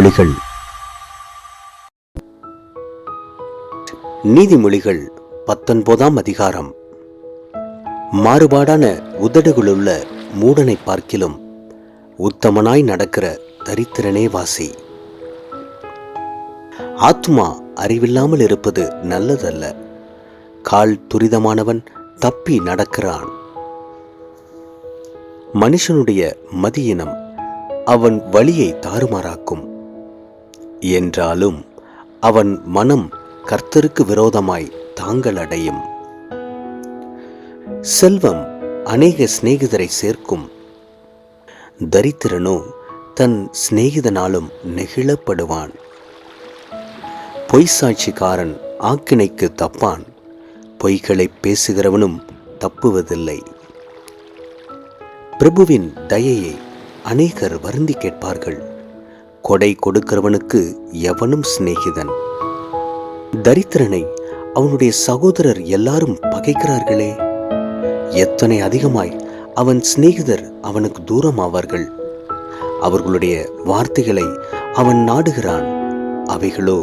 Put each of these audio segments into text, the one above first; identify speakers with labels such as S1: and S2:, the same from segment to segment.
S1: நீதிமொழிகள். நீதிமொழிகள் 19ஆம் அதிகாரம். மாறுபாடான உதடுகளுள்ள மூடனை பார்க்கிலும் உத்தமனாய் நடக்கிற தரித்திரனே வாசி. ஆத்துமா அறிவில்லாமல் இருப்பது நல்லதல்ல, கால் துரிதமானவன் தப்பி நடக்கிறான். மனுஷனுடைய மதியினம் அவன் வழியை தாறுமாறாக்கும், என்றாலும் அவன் மனம் கர்த்தருக்கு விரோதமாய் தாங்கள் அடையும். செல்வம் அநேக சிநேகிதரை சேர்க்கும், தரித்திரனோ தன் சிநேகிதனாலும் நெகிழப்படுவான். பொய் சாட்சிக்காரன் ஆக்கினைக்கு தப்பான், பொய்களை பேசுகிறவனும் தப்புவதில்லை. பிரபுவின் தயையை அநேகர் வருந்தி கேட்பார்கள், கொடை கொடுக்கிறவனுக்கு எவனும் சிநேகிதன். தரித்திரனை அவனுடைய சகோதரர் எல்லாரும் பகைக்கிறார்களே, எத்தனை அதிகமாய் அவன் சிநேகிதர் அவனுக்கு தூரம் ஆவார்கள். அவர்களுடைய வார்த்தைகளை அவன் நாடுகிறான், அவைகளோ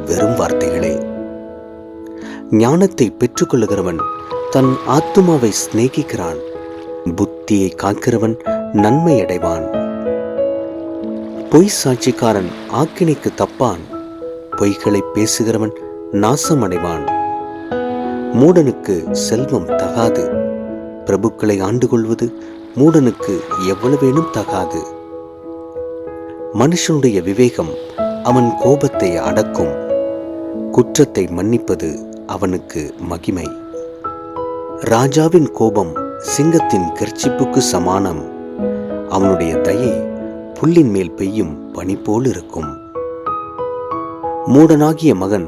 S1: வெறும் வார்த்தைகளே. ஞானத்தை பெற்றுக்கொள்ளுகிறவன் தன் ஆத்துமாவை சிநேகிக்கிறான், புத்தியை காக்கிறவன் நன்மை அடைவான். பொய் சாட்சிக்காரன் ஆக்கினைக்கு தப்பான், பொய்களை பேசுகிறவன் நாசம் அடைவான். மூடனுக்கு செல்வம் தகாது, பிரபுக்களை ஆண்டு கொள்வது மூடனுக்கு எவ்வளவேனும் தகாது. மனுஷனுடைய விவேகம் அவன் கோபத்தை அடக்கும், குற்றத்தை மன்னிப்பது அவனுக்கு மகிமை. ராஜாவின் கோபம் சிங்கத்தின் கர்ச்சிப்புக்கு சமானம், அவனுடைய தயை புல்லின் மேல் பெய்யும் பனி போல் இருக்கும். மூடனாகிய மகன்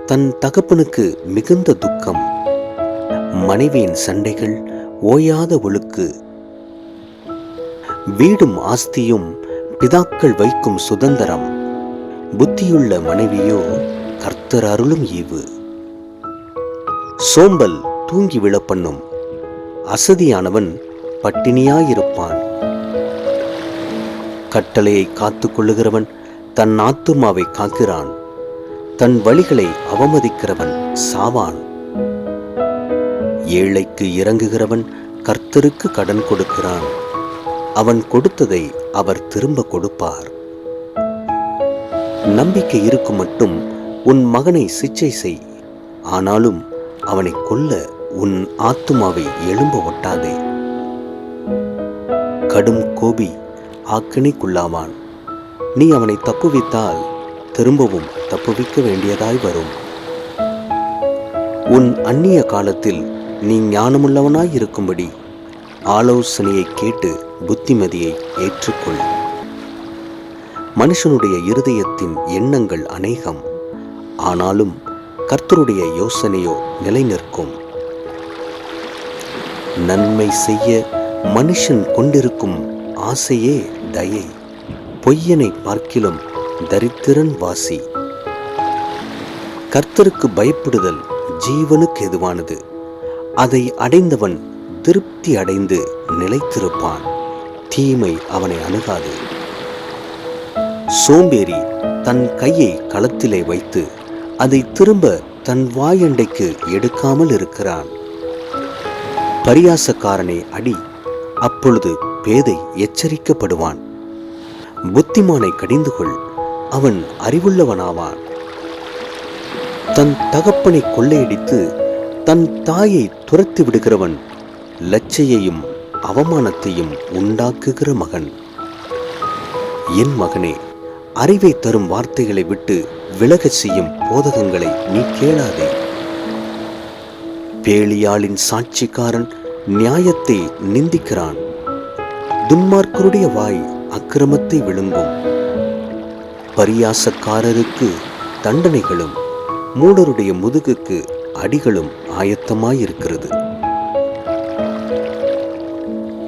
S1: தன் தகப்பனுக்கு மிகுந்த துக்கம், மனைவியின் சண்டைகள் ஓயாத ஒழுக்கு. வீடும் ஆஸ்தியும் பிதாக்கள் வைக்கும் சுதந்திரம், புத்தியுள்ள மனைவியோ கர்த்தர் அருளும் ஈவு. சோம்பல் தூங்கி விழப்பண்ணும், அசதியானவன் பட்டினியாயிருப்பான். கட்டளையை காத்து கொள்ளுகிறவன் தன் ஆத்துமாவை காக்கிறான், தன் வழிகளை அவமதிக்கிறவன் சாவான். ஏழைக்கு இறங்குகிறவன் கர்த்தருக்கு கடன் கொடுக்கிறான், அவன் கொடுத்ததை அவர் திரும்ப கொடுப்பார். நம்பிக்கை இருக்கும் மட்டும் உன் மகனை சிச்சை செய், ஆனாலும் அவனை கொல்ல உன் ஆத்துமாவை எழும்ப ஒட்டாதே. கடும் கோபி ஆக்கினைக்குள்ளாவான், நீ அவனை தப்புவித்தால் திரும்பவும் தப்புவிக்க வேண்டியதாய் வரும். உன் அந்நிய காலத்தில் நீ ஞானமுள்ளவனாய் இருக்கும்படி ஆலோசனையை கேட்டு புத்திமதியை ஏற்றுக்கொள். மனுஷனுடைய இருதயத்தின் எண்ணங்கள் அநேகம், ஆனாலும் கர்த்தருடைய யோசனையோ நிலை நிற்கும். நன்மை செய்ய மனுஷன் கொண்டிருக்கும் ஆசையே தயை, பொய்யனை பார்க்கிலும் தரித்திரன் வாசி. கர்த்தருக்கு பயப்படுதல் ஜீவனுக்கு எதுவானது, அதை அடைந்தவன் திருப்தி அடைந்து நிலைத்திருப்பான், தீமை அவனை அணுகாது. சோம்பேறி தன் கையை களத்திலே வைத்து அதை திரும்ப தன் வாயண்டைக்கு எடுக்காமல் இருக்கிறான். பரியாசக்காரனை அடி, அப்பொழுது பேதை எச்சரிக்கப்படுவான். புத்திமானை கடிந்து கொள், அவன் அறிவுள்ளவனாவான். தன் தகப்பனை கொள்ளையடித்து தன் தாயை துரத்தி விடுகிறவன் லட்சையையும் அவமானத்தையும் உண்டாக்குகிற மகன். என் மகனே, அறிவை தரும் வார்த்தைகளை விட்டு விலகச் செய்யும் போதகங்களை நீ கேளாதே. பேலியாளின் சாட்சிக்காரன் நியாயத்தை நிந்திக்கிறான், துன்மார்க்கருடைய வாய் அக்கிரமத்தை விழுங்கும். பரியாசக்காரருக்கு தண்டனைகளும் மூடருடைய முதுகுக்கு அடிகளும் ஆயத்தமாயிருக்கிறது.